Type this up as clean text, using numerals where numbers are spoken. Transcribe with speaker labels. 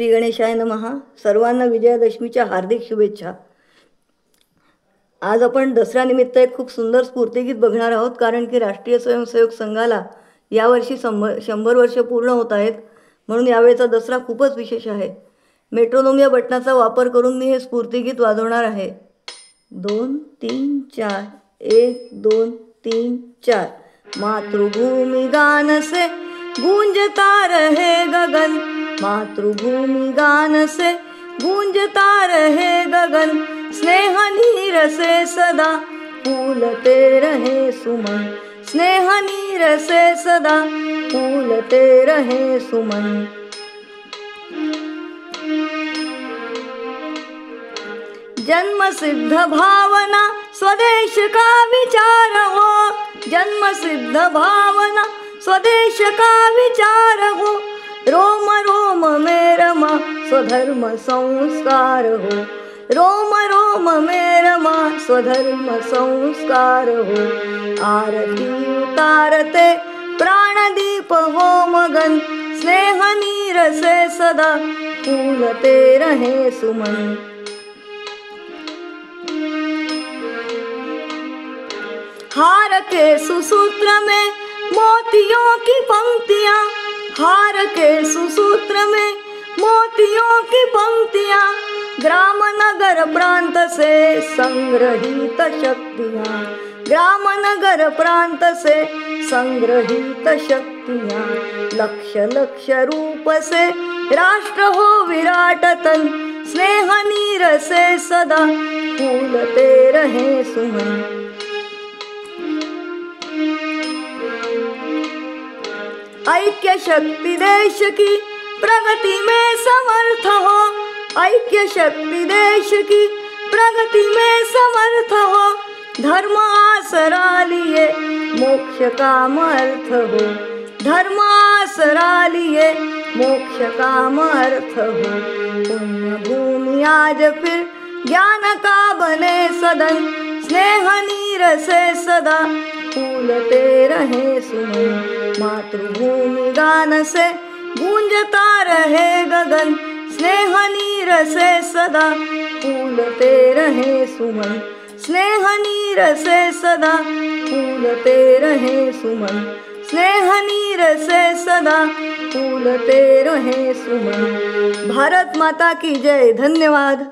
Speaker 1: श्री गणेशाय नमः. सर्वांना विजयादशमीच्या हार्दिक शुभेच्छा. आज आपण दसऱ्यानिमित्त एक खूप सुंदर स्फूर्तिगीत बघणार आहोत, कारण की राष्ट्रीय स्वयंसेवक संघाला यावर्षी 100 वर्ष पूर्ण होत आहेत. म्हणून यावेळचा दसरा खूपच विशेष आहे. मेट्रोनोम या बटनाचा वापर करून मी हे स्फूर्तिगीत वाजवणार आहे. 2 3 4 1 2 3 4. मातृभूमि गान से गूंजता रहे गगन, मातृभूमि गान से गूंजता रहे गगन, स्नेह नीर से सदा फूलते रहे सुमन, स्नेह नीर से सदा फूलते रहे सुमन. जन्म सिद्ध भावना स्वदेश का विचार हो, जन्म सिद्ध भावना स्वदेश का विचार हो, रोम रोम में रमा स्वधर्म संस्कार हो, रोम रोम में रमा स्वधर्म संस्कार हो. आरती उतारते प्राणदीप हो मगन, स्नेह नीर से सदा फूलते रहे सुमन. हार के सुसूत्र में मोतियों की पंक्तियां, हार के सुसूत्र में मोतियों की पंक्तियां, ग्राम नगर प्रांत से संग्रहित शक्तियां, ग्राम नगर प्रांत से संग्रहित शक्तियां. लक्ष लक्ष रूप से राष्ट्र हो विराट तन, स्नेह नीर से सदा फूलते रहे सुमन. ऐक्य शक्ति देश की प्रगति में समर्थ हो, ऐक्य शक्ति देश की प्रगति में समर्थ हो, धर्म आसरा लिए मोक्ष का अर्थ हो, धर्म आसरा लिए मोक्ष का अर्थ हो. पुण्य भूमि आज फिर ज्ञान का बने सदन, स्नेह नीर से सदा फूलते रहे सुमन. मातृभूमि गान से गूंजता रहे गगन, स्नेह नीर से सदा फूलते रहे सुमन, स्नेह नीर से सदा फूलते रहे सुमन, स्नेह नीर से सदा फूलते रहे सुमन. भारत माता की जय. धन्यवाद.